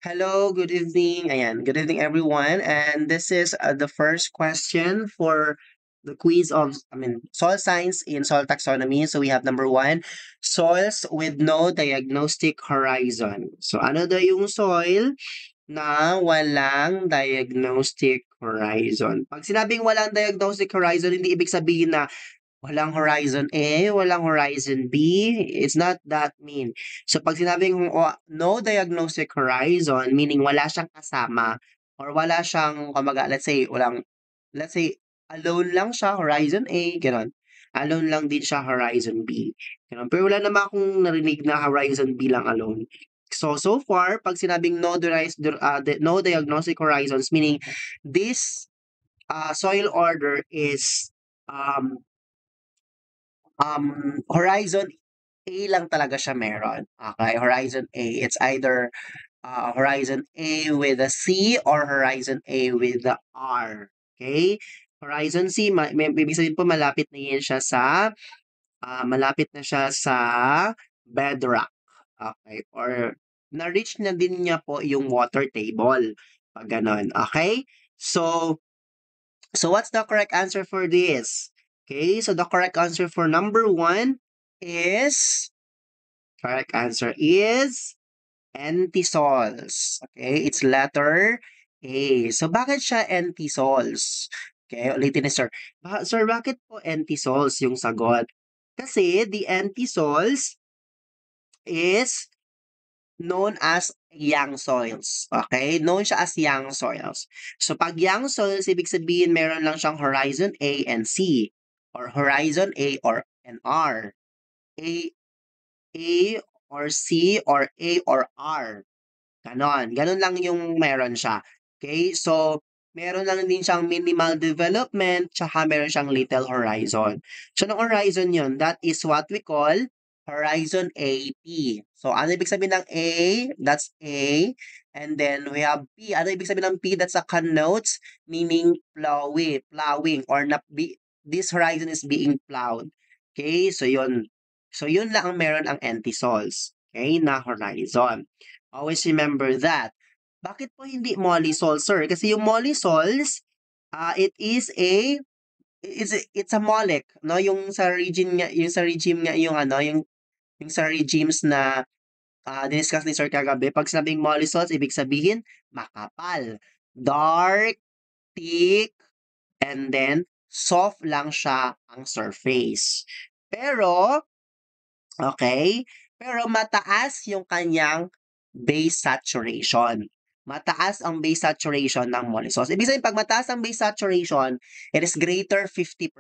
Hello, good evening. Ayan, good evening everyone. And this is the first question for the quiz of, soil science in soil taxonomy. So we have number one, soils with no diagnostic horizon. So ano daw yung soil na walang diagnostic horizon? Pag sinabing walang diagnostic horizon, hindi ibig sabihin na walang horizon A, walang horizon B. It's not that mean. So pag sinabing no diagnostic horizon, meaning wala siyang kasama or wala siyang, kumbaga, let's say, alone lang siya, horizon A, gano'n. Alone lang din siya, horizon B. Gano'n. Pero wala naman akong narinig na horizon B lang alone. So far, pag sinabing no diagnostic horizons, meaning this soil order is um, horizon A lang talaga siya meron. Okay, horizon A. It's either horizon A with a C or horizon A with the R. Okay? Horizon C, ibig sabihin po malapit na siya sa bedrock. Okay? Or na-reach na din niya po yung water table. Pag ganon. Okay? So what's the correct answer for this? Okay, so the correct answer for number one is correct answer is antisols. Okay, it's letter A. So bakit siya antisols? Okay, ulitin ni sir. Sir, bakit po antisols yung sagot? Kasi the antisols is known as young soils. Okay? Known siya as young soils. So pag young soils, ibig sabihin meron lang siyang horizon A and C or horizon A or and R. A, A or C or A or R. Ganon. Ganon lang yung meron siya. Okay? So, meron lang din siyang minimal development, tsaka meron siyang little horizon. So, ng horizon yun, that is what we call horizon AP. So, ano ibig sabihin ng A? That's A. And then, we have P. Ano ibig sabihin ng P? That's a connotes, meaning plowing, or this horizon is being plowed. Okay? So, yun. So, yun lang ang meron ang antisols. Okay? Na horizon. Always remember that. Bakit po hindi mollisol, sir? Kasi yung mollisols, it is it's a molic, no? Yung sa regime nga yung ano, yung sa regimes na diniscuss ni sir kagabi, pag sinabing mollisols, ibig sabihin makapal, dark, thick, and then soft lang siya ang surface. Pero okay? Pero mataas yung kanyang base saturation. Mataas ang base saturation ng molluscous. Ibig sabihin, pag mataas ang base saturation, it is greater 50%.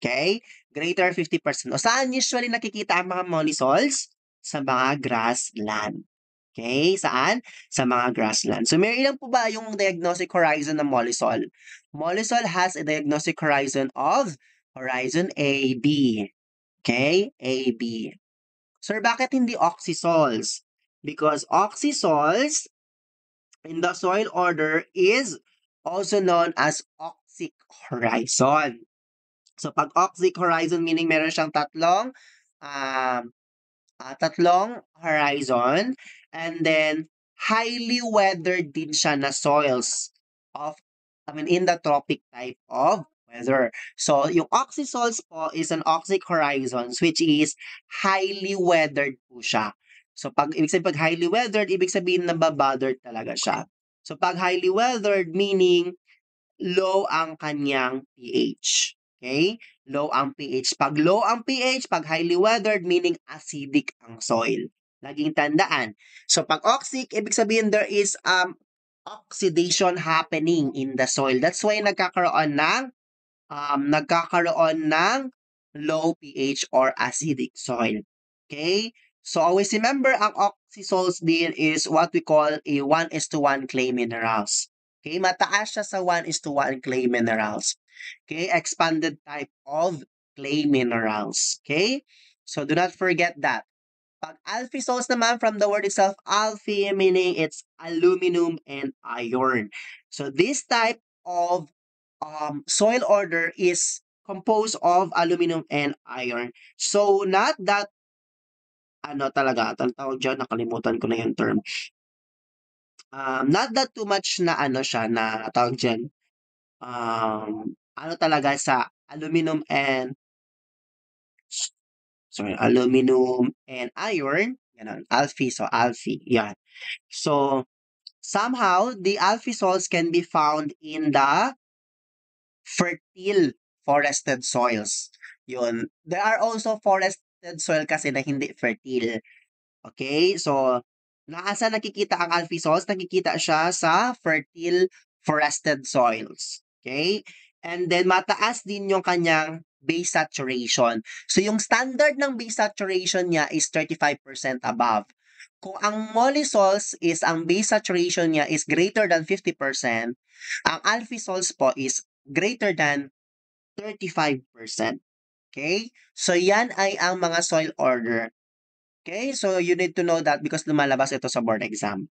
Okay? Greater 50%. O saan usually nakikita ang mga molluscous? Sa mga grassland. Okay? Saan? Sa mga grassland. So, may ilan po ba yung diagnostic horizon ng mollusol? Mollusol has a diagnostic horizon of horizon AB. Okay? AB. Sir, bakit hindi oxysols? Because oxysols in the soil order is also known as oxic horizon. So pag oxic horizon meaning meron siyang um, tatlong horizon, and then highly weathered din siya na soils of in the tropic type of weather. So yung oxysols po is an oxic horizons which is highly weathered po siya. So pag highly weathered, ibig sabihin na bothered talaga siya. So pag highly weathered meaning low ang kanyang pH. Okay? Low ang pH. Pag low ang pH, pag highly weathered, meaning acidic ang soil. Laging tandaan. So pag oxic, ibig sabihin there is oxidation happening in the soil. That's why nagkakaroon ng low pH or acidic soil. Okay? So always remember, ang oxysols din is what we call a 1:1 clay minerals. Okay? Mataas siya sa 1:1 clay minerals. Okay? Expanded type of clay minerals. Okay? So do not forget that. Pag alphisols naman, from the word itself, alphi, meaning it's aluminum and iron. So this type of soil order is composed of aluminum and iron. So not that, ano talaga, ang tawag dyan, nakalimutan ko na yung term. not that too much na ano siya na tawag diyan, ano talaga sa aluminum and sorry, aluminum and iron, gano'n, Alfi, 'yan. So, somehow the Alfi salts can be found in the fertile forested soils, 'yun. There are also forested soil kasi na hindi fertile. Okay, so nasaan nakikita ang alphisols? Nakikita siya sa fertile forested soils. Okay? And then mataas din yung kanyang base saturation. So yung standard ng base saturation niya is 35% above. Kung ang mollysols is ang base saturation niya is greater than 50%, ang alphisols po is greater than 35%. Okay? So yan ay ang mga soil order. Okay, so you need to know that because lumalabas ito sa board exam.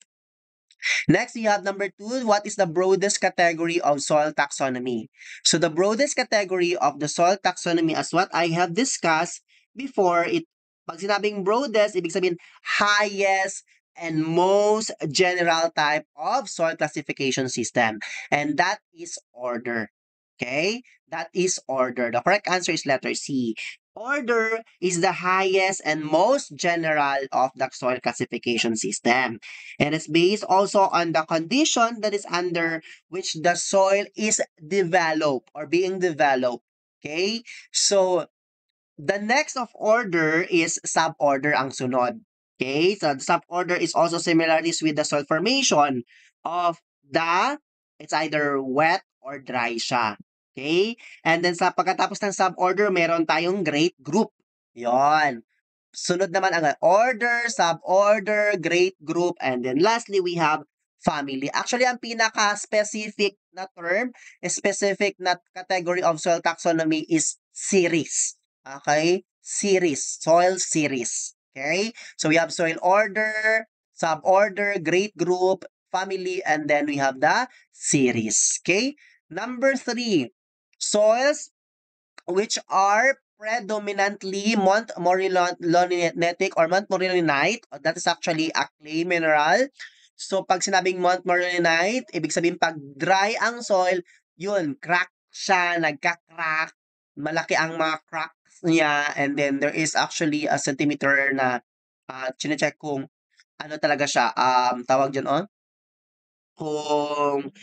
Next, we have number 2. What is the broadest category of soil taxonomy? So the broadest category of the soil taxonomy, as what I have discussed before, pag sinabing broadest, ibig sabihin highest and most general type of soil classification system. And that is order. Okay? That is order. The correct answer is letter C. Order is the highest and most general of the soil classification system. And it's based also on the condition that is under which the soil is developed or being developed. Okay? So, the next of order is suborder ang sunod. Okay? So, the suborder is also similarities with the soil formation of it's either wet or dry siya. Okay? And then sa pagkatapos ng suborder, meron tayong grade group. Yon. Sunod naman ang order, suborder, grade group, and then lastly, we have family. Actually, ang pinaka-specific na term, specific na category of soil taxonomy is series. Okay? Series. Soil series. Okay? So we have soil order, suborder, grade group, family, and then we have the series. Okay? Number 3, soils which are predominantly montmorillonitic or montmorillonite. That is actually a clay mineral. So, pag sinabing montmorillonite, ibig sabihin pag dry ang soil, yun, crack siya, nagka-crack, malaki ang mga cracks niya, and then there is actually a centimeter na chine-check kung ano talaga siya, tawag dyan on, kung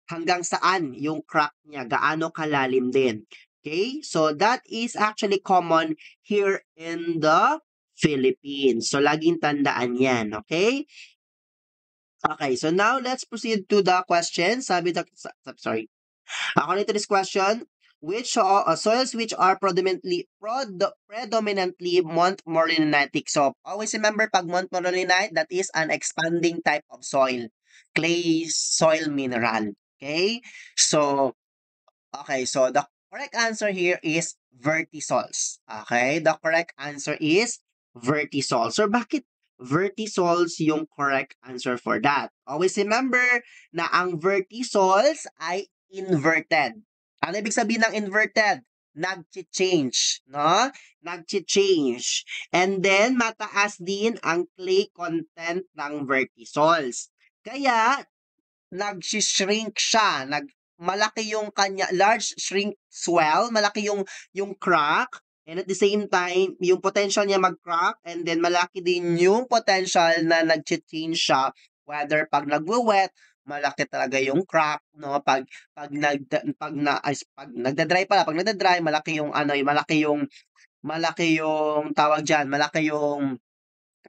hanggang saan yung crack niya, gaano kalalim din. Okay? So that is actually common here in the Philippines. So laging tandaan 'yan, okay? Okay, so now let's proceed to the question. Sorry. According to this question, which soils which are predominantly montmorillonitic. So always remember pag montmorillonite, that is an expanding type of soil, clay soil mineral. Okay? So okay, so the correct answer here is vertisols. Okay? The correct answer is vertisols. So bakit vertisols yung correct answer for that? Always remember na ang vertisols ay inverted. Ano ibig sabihin ng inverted? Nag-change, no? Nag-change. And then mataas din ang clay content ng vertisols. Kaya nagshi-shrink siya, malaki yung kanya large shrink swell, malaki yung crack, and at the same time, yung potential niya mag-crack, and then malaki din yung potential na nagche-change siya, whether pag nagwe-wet, malaki talaga yung crack, no? Pag nagda-dry pala, pag nagda-dry, malaki yung ano, malaki yung tawag diyan, malaki yung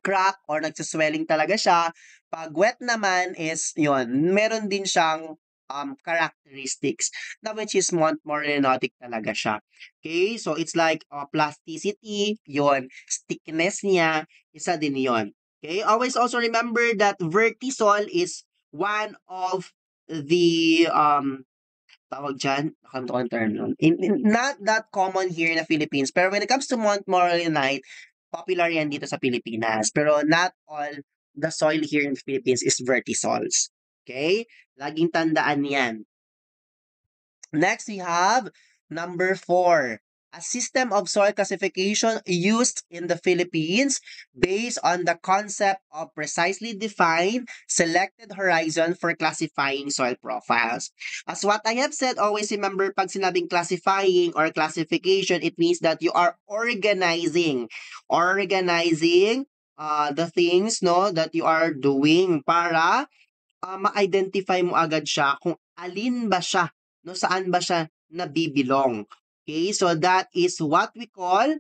crack or nagsuswelling talaga siya. Pag wet naman is yun, meron din siyang characteristics na which is more renotic talaga siya. Okay? So it's like plasticity, yon, stickiness niya, isa din yon. Okay? Always also remember that vertisol is one of the tawag diyan, nakalimutan ko yung term nun. Not that common here in the Philippines, pero when it comes to montmorillonite, popular yan dito sa Pilipinas. Pero not all the soil here in the Philippines is vertisols. Okay? Laging tandaan yan. Next, we have number 4. a system of soil classification used in the Philippines based on the concept of precisely defined selected horizon for classifying soil profiles. As what I have said, always remember pag sinabing classifying or classification, it means that you are organizing the things no that you are doing para ma-identify mo agad siya kung alin ba siya, no, saan ba siya nabibilong. Okay, so that is what we call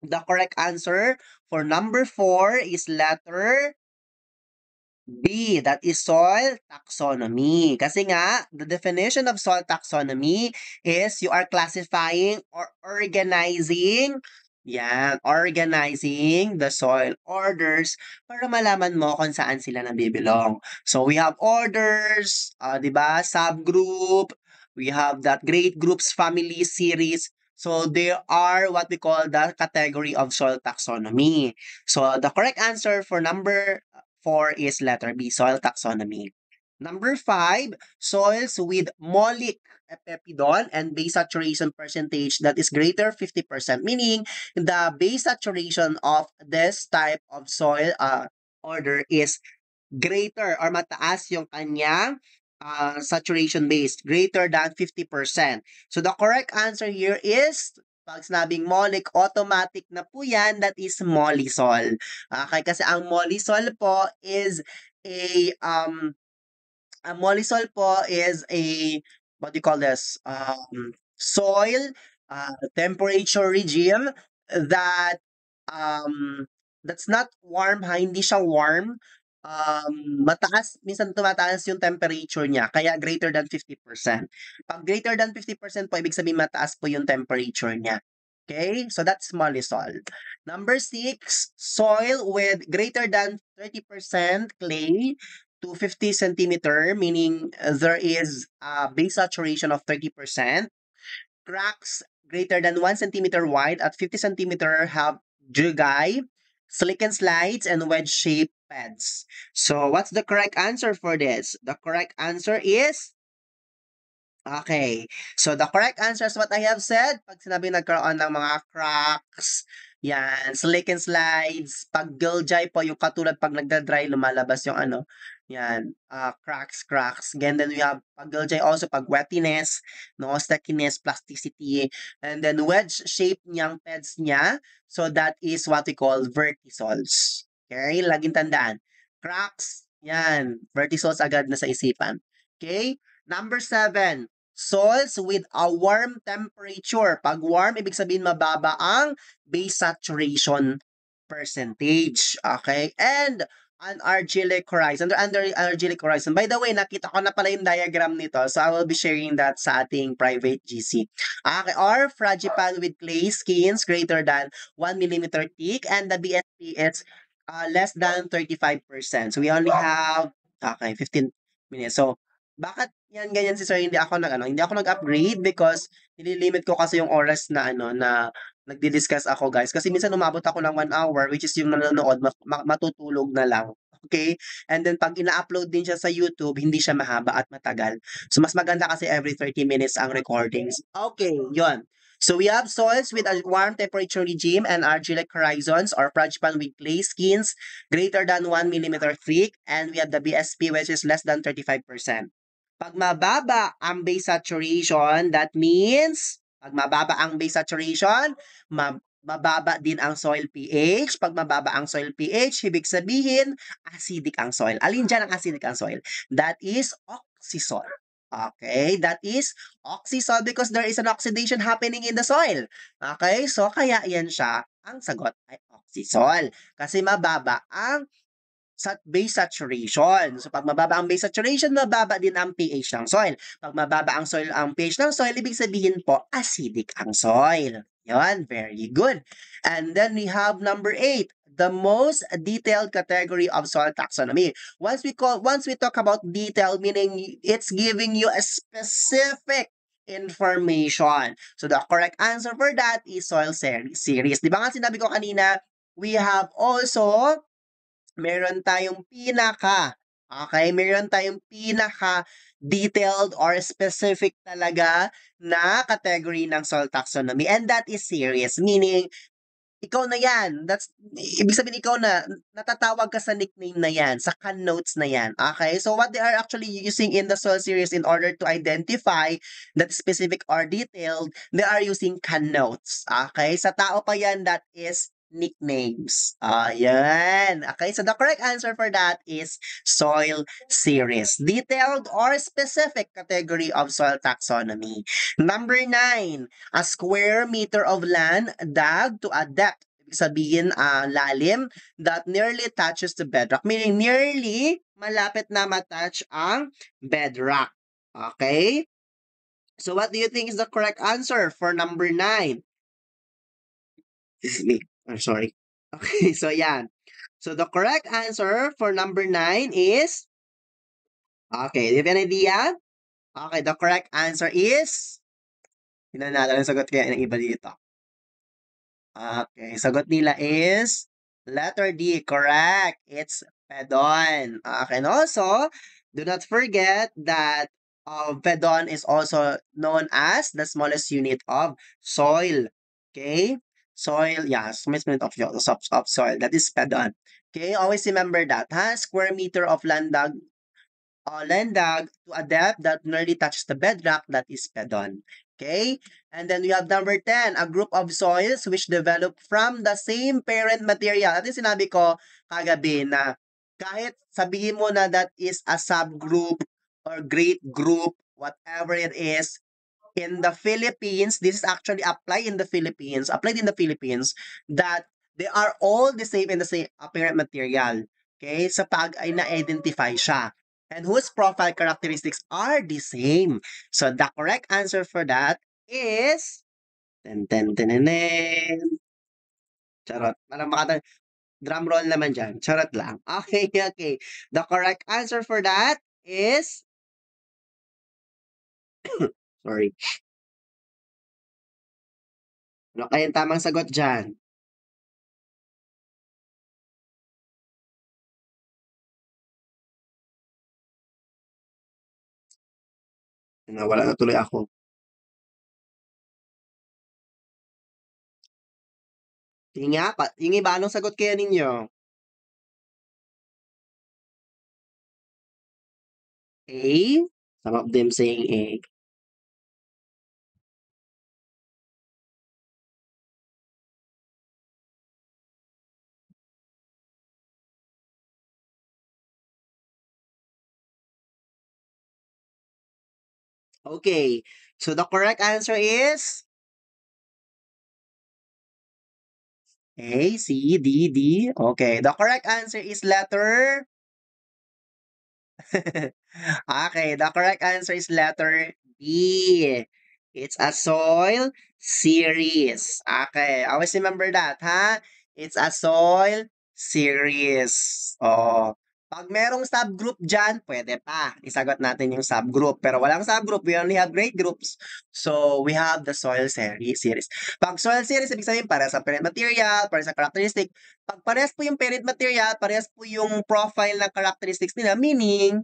the correct answer for number 4 is letter B, that is soil taxonomy. Kasi nga, the definition of soil taxonomy is you are classifying or organizing the soil orders para malaman mo kung saan sila nabibilong. So we have orders, 'di ba? Subgroup, we have that great groups, family, series. So there are what we call the category of soil taxonomy. So the correct answer for number 4 is letter B, soil taxonomy. Number 5, soils with molic epipedon and base saturation percentage that is greater 50%, meaning the base saturation of this type of soil order is greater or mataas yung kanyang saturation base, greater than 50%. So the correct answer here is, pag sinabing molic, automatic na po yan, that is molisol. Okay, kasi ang molisol po is a ang molisol po is a, what do you call this? Soil temperature regime that that's not warm ha, hindi siya warm. Mataas, minsan tumataas yung temperature niya, kaya greater than 50%. Pag greater than 50% po, ibig sabihin mataas po yung temperature niya. Okay, so that's molisol. Number 6, soil with greater than 30% clay to 50 centimeter, meaning there is a base saturation of 30%. Cracks greater than 1 centimeter wide at 50 centimeter have jugai, slick and slides, and wedge-shaped pads. So what's the correct answer for this? The correct answer is okay. So the correct answer is what I have said. Pag sinabi nagkaroon ng mga cracks, yan, slick and slides, pag giljay po, yung katulad pag nagda-dry, lumalabas yung ano, yan, cracks. Again, then we have pag giljay also, pag wettiness, no, stickiness, plasticity, and then wedge shape niyang pads niya. So that is what we call vertisols. Okay, laging tandaan. Cracks, yan, vertisols agad na sa isipan. Okay, number 7, soils with a warm temperature. Pag warm, ibig sabihin mababa ang base saturation percentage. Okay? And an argillic horizon. Under argillic horizon. By the way, nakita ko na pala yung diagram nito. So, I will be sharing that sa ating private GC. Okay. Or fragipan with clay skins greater than 1 millimeter thick and the BSP is less than 35%. So, we only have, okay, 15 minutes. So, bakit yan ganyan si sir hindi ako nag-upgrade because nililimit ko kasi yung oras na ano na nagdi-discuss ako guys kasi minsan umabot ako ng 1 hour which is yung nanonood matutulog na lang. Okay? And then pag ina-upload din siya sa YouTube, hindi siya mahaba at matagal. So mas maganda kasi every 30 minutes ang recordings. Okay, yon. So we have soils with a warm temperature regime and argillic horizons or fragipan with clay skins greater than 1 millimeter thick, and we have the BSP which is less than 35%. Pag mababa ang base saturation, that means, pag mababa ang base saturation, mababa din ang soil pH. Pag mababa ang soil pH, ibig sabihin, acidic ang soil. Alin dyan ang acidic ang soil? That is oxysol. Okay, that is oxysol because there is an oxidation happening in the soil. Okay, so kaya yan siya, ang sagot ay oxysol. Kasi mababa ang base saturation. So, pag mababa ang base saturation, mababa din ang pH ng soil. Pag mababa ang pH ng soil, ibig sabihin po, acidic ang soil. Yan, very good. And then we have number 8, the most detailed category of soil taxonomy. Once we talk about detail, meaning it's giving you a specific information. So the correct answer for that is soil series. Di ba nga sinabi ko kanina, we have also meron tayong pinaka Okay, meron tayong pinaka-detailed or specific talaga na category ng soil taxonomy and that is series. Meaning, ikaw na yan. That's ibig sabihin ikaw na natatawag ka sa nickname na yan, sa connotes na yan. Okay? So what they are actually using in the soil series in order to identify that specific or detailed, they are using connotes. Okay? Sa tao pa yan, that is nicknames. Ayan. Okay, so the correct answer for that is soil series. Detailed or specific category of soil taxonomy. Number 9, a square meter of land dug to a depth. Ibig sabihin, lalim that nearly touches the bedrock. Meaning, nearly malapit na matouch ang bedrock. Okay? So, what do you think is the correct answer for number 9? This is me. I'm sorry. Okay, so yan. So, the correct answer for number 9 is, okay, do you have an idea? Okay, the correct answer is, hindi na natin ang sagot kaya ng iba dito. Okay, sagot nila is letter D, correct. It's pedon. Okay, and also, do not forget that pedon is also known as the smallest unit of soil. Okay? Soil, yeah, smallest unit of soil. That is pedon. Okay, always remember that, ha? Square meter of land dug to a depth that nearly touches the bedrock, that is pedon. Okay? And then we have number 10, a group of soils which develop from the same parent material. At yung sinabi ko kagabi na kahit sabihin mo na that is a subgroup or great group, whatever it is, in the Philippines, this is actually applied in the Philippines, that they are all the same in the same apparent material. Okay? Sa pag ay na-identify siya. And whose profile characteristics are the same. So the correct answer for that is ten. Charot. Parang drum roll naman dyan. Charot lang. Okay, okay. The correct answer for that is, sorry. Ano kayang tamang sagot dyan? Nawala na tuloy ako. Sige nga, yung iba, anong sagot kaya ninyo? A? Some of them saying A. Okay. So the correct answer is A, C, D, D. Okay. The correct answer is letter Okay, the correct answer is letter B. It's a soil series. Okay, always remember that, ha? It's a soil series. Oh. Pag merong subgroup dyan, pwede pa. Isagot natin yung subgroup. Pero walang subgroup, we only have grade groups. So, we have the soil series. Pag soil series, ibig sabihin, para sa parent material, para sa characteristic. Pag parehas po yung parent material, parehas po yung profile ng characteristics nila, meaning,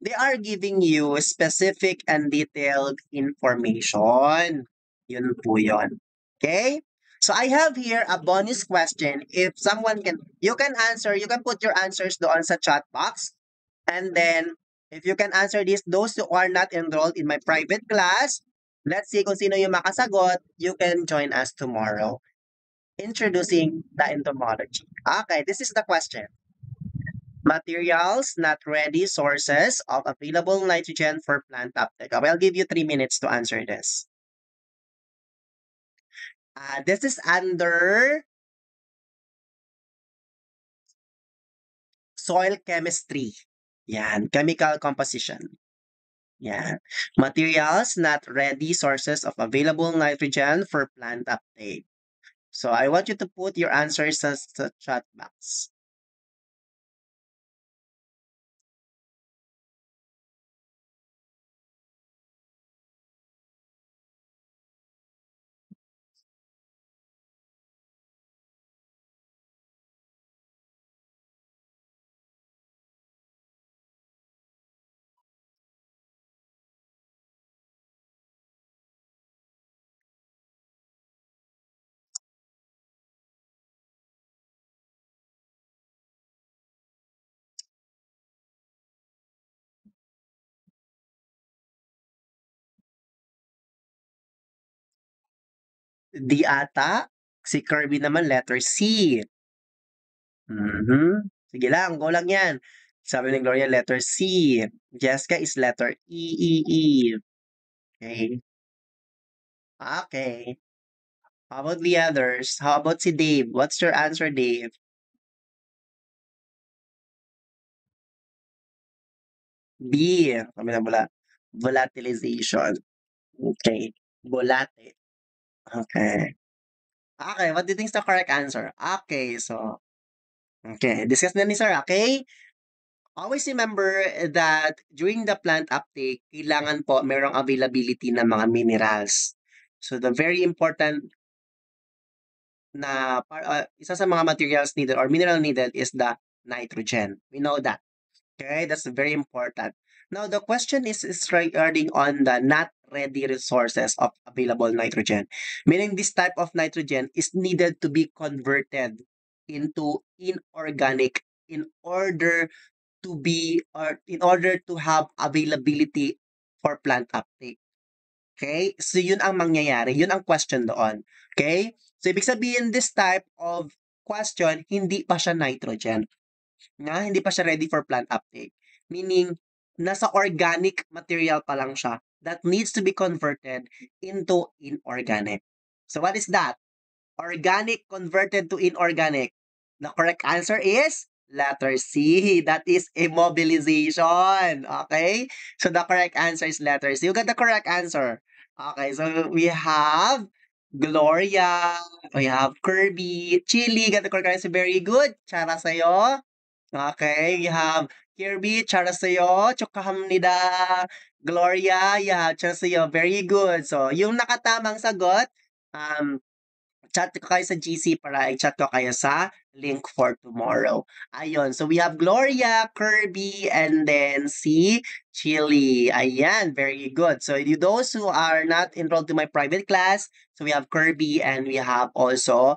they are giving you specific and detailed information. Yun po yun. Okay? So I have here a bonus question. If someone you can answer, you can put your answers doon sa chat box. And then, if you can answer this, those who are not enrolled in my private class, let's see kung sino yung makasagot, you can join us tomorrow. Introducing the entomology. Okay, this is the question. Materials not ready sources of available nitrogen for plant uptake. I'll give you 3 minutes to answer this. This is under soil chemistry. Yan, chemical composition. Yan. Materials not ready sources of available nitrogen for plant uptake. So I want you to put your answers in the chat box. D ata. Si Kirby naman letter C. Mhm. Sige lang, go lang yan. Sabi ni Gloria, letter C. Jessica is letter E, E, E. Okay. Okay. How about the others? How about si Dave? What's your answer, Dave? B. Kami na volatilization. Okay. Volate. Okay. Okay, what do you think is the correct answer? Okay, so, okay, discuss na ni sir, okay? Always remember that during the plant uptake, kailangan po merong availability ng mga minerals. So, the very important na isa sa mga materials needed or mineral needed is the nitrogen. We know that. Okay, that's very important. Now, the question is regarding on the not ready resources of available nitrogen, meaning this type of nitrogen is needed to be converted into inorganic in order to be or in order to have availability for plant uptake. Okay? So yun ang mangyayari, yun ang question doon. Okay? So ibig sabihin this type of question hindi pa siya nitrogen. Hindi pa siya ready for plant uptake. Meaning, nasa organic material pa lang siya that needs to be converted into inorganic. So what is that? Organic converted to inorganic. The correct answer is letter C. That is immobilization. Okay? So the correct answer is letter C. You got the correct answer. Okay, so we have Gloria, we have Kirby, Chili, got the correct answer. Very good. Chara sa'yo. Okay, you have Kirby, chara sa'yo. Chokahamnida. Gloria, yeah, chara sa'yo. Very good. So, yung nakatamang sagot, um, chat ko kayo sa GC para i-chat ko kayo sa link for tomorrow. Ayun. So, we have Gloria, Kirby, and then si Chili. Ayan. Very good. So, those who are not enrolled to my private class, so we have Kirby and we have also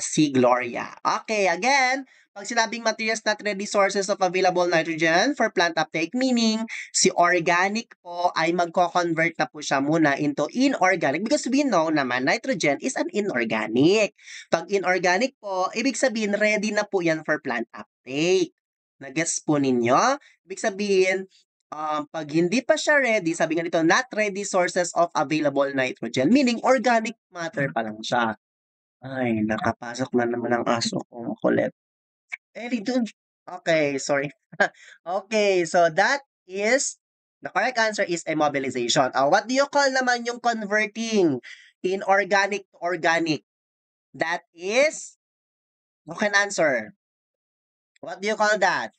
si Gloria. Okay. Again, pag sinabing materials not ready sources of available nitrogen for plant uptake, meaning si organic po ay magko-convert na po siya muna into inorganic because we know naman nitrogen is an inorganic. Pag inorganic po, ibig sabihin ready na po yan for plant uptake. Nagets po ninyo? Ibig sabihin, pag hindi pa siya ready, sabi nga dito, not ready sources of available nitrogen, meaning organic matter pa lang siya. Ay, nakapasok na naman ang aso ko. Kulit. Dun. Okay, sorry. Okay, so that is the correct answer is immobilization. What do you call naman yung converting inorganic to organic? That is, you can answer. What do you call that?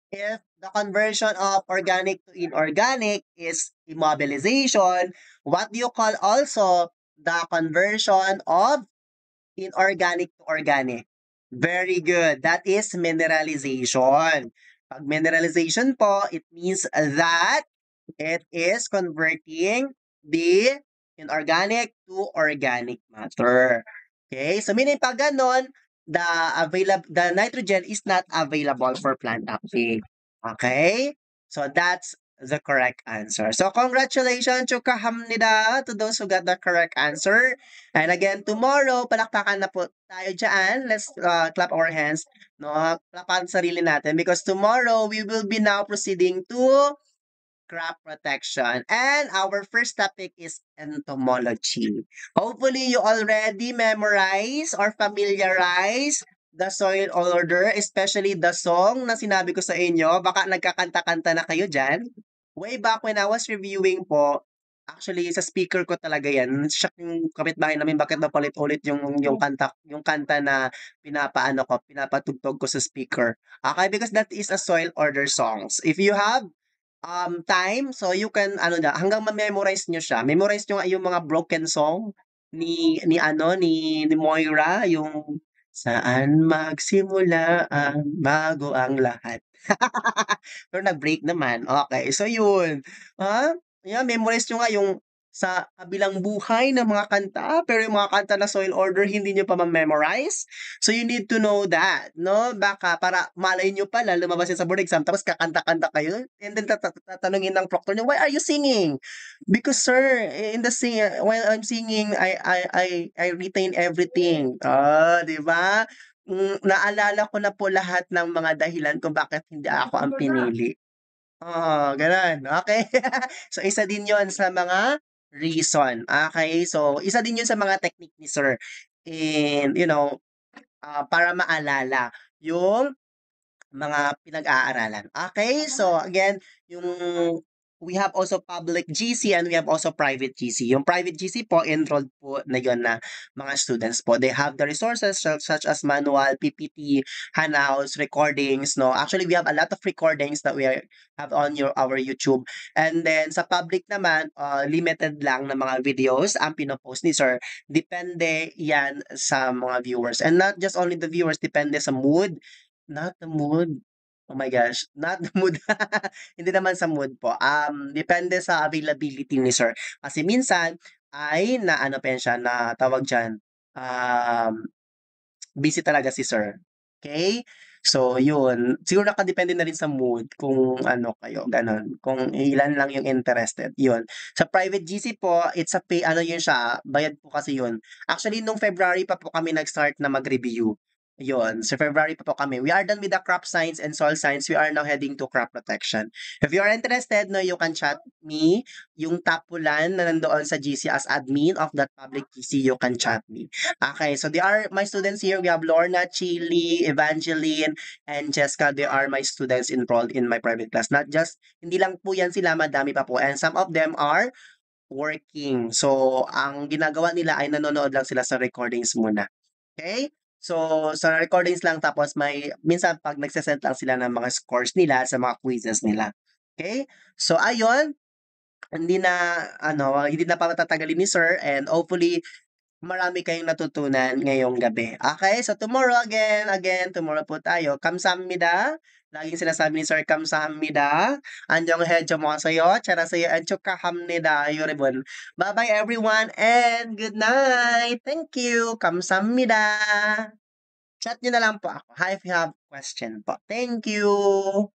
If the conversion of organic to inorganic is immobilization, what do you call also the conversion of inorganic to organic? Very good. That is mineralization. Pag mineralization po, it means that it is converting the inorganic to organic matter. Okay? So meaning pag ganon, the nitrogen is not available for plant uptake. Okay? So that's the correct answer. So congratulations, Chukahamnida, to those who got the correct answer. And again, tomorrow, palakpakan na po tayo dyan. Let's clap our hands. No? Palakpakan sarili natin because tomorrow, we will be now proceeding to crop protection. And our first topic is entomology. Hopefully, you already memorize or familiarize the soil order, especially the song na sinabi ko sa inyo. Baka nagkakanta-kanta na kayo dyan. Way back when I was reviewing po, actually, sa speaker ko talaga yan. Siya yung kapitbahay namin, bakit napalit-ulit yung kanta na pinapatugtog ko sa speaker. Okay, because that is a soil order songs. If you have time, so you can hanggang ma-memorize niyo siya. Memorize niyo nga yung mga broken song ni Moira, yung "Saan magsimula ang bago ang lahat." Pero nag-break naman, okay. So yun, yeah, memorize niyo nga yung sa kabilang buhay ng mga kanta, pero yung mga kanta na soil order hindi niyo pa ma-memorize. So you need to know that, no? Baka para malay niyo pala lumabas yan sa board exam tapos kakanta-kanta kayo and then tatanungin ng proctor niyo, "Why are you singing?" "Because sir, in the while I'm singing, I retain everything." Ah, 'di ba? Naalala ko na po lahat ng mga dahilan kung bakit hindi ako ang pinili. Oo, gano'n, okey. So, isa din 'yon sa mga reason, okey. So, isa din 'yun sa mga technique ni sir in para maalala yung mga pinag-aaralan. Okay, so again, yung we have also public GC and we have also private GC. Yung private GC po, enrolled po na yun na mga students po. They have the resources such as manual, PPT, handouts, recordings, no? Actually, we have a lot of recordings that have on our YouTube. And then sa public naman, limited lang na mga videos ang pinopost ni sir. Depende yan sa mga viewers. And not just only the viewers, depende sa mood. Not the mood. Oh my gosh, not the mood. Hindi naman sa mood po. Depende sa availability ni sir. Kasi minsan ay naano pa yan siya, na tawag diyan, um, busy talaga si sir. Okay. So yun, siguro nakadepende na rin sa mood kung ano kayo, gano'n. Kung ilan lang yung interested, yun. Sa private GC po, it's a pay ano yun siya, bayad po kasi yun. Actually nung February pa po kami nag-start na mag-review. Yun, sa February pa po kami. We are done with the crop science and soil science. We are now heading to crop protection. If you are interested, no, you can chat me. Yung tapulan na nandoon sa GC as admin of that public GC, you can chat me. Okay, so they are my students here. We have Lorna, Chili, Evangeline, and Jessica. They are my students enrolled in my private class. Not just, hindi lang po yan sila, madami pa po. And some of them are working. So, ang ginagawa nila ay nanonood lang sila sa recordings muna. Okay? So, sa recordings lang tapos minsan pag nagse-send lang sila ng mga scores nila sa mga quizzes nila. Okay? So, ayun, hindi na pa matatagalin ni sir and hopefully marami kayong natutunan ngayong gabi. Okay, so tomorrow again, tomorrow po tayo. Kamsahamnida. Laging sinasabi ni Sir kamsahamnida. 안녕해줘 마세요. 잘하세요. and 축하합니다, 여러분. Bye-bye everyone and good night. Thank you. 감사합니다. Chat nyo na lang po ako if you have question po. Thank you.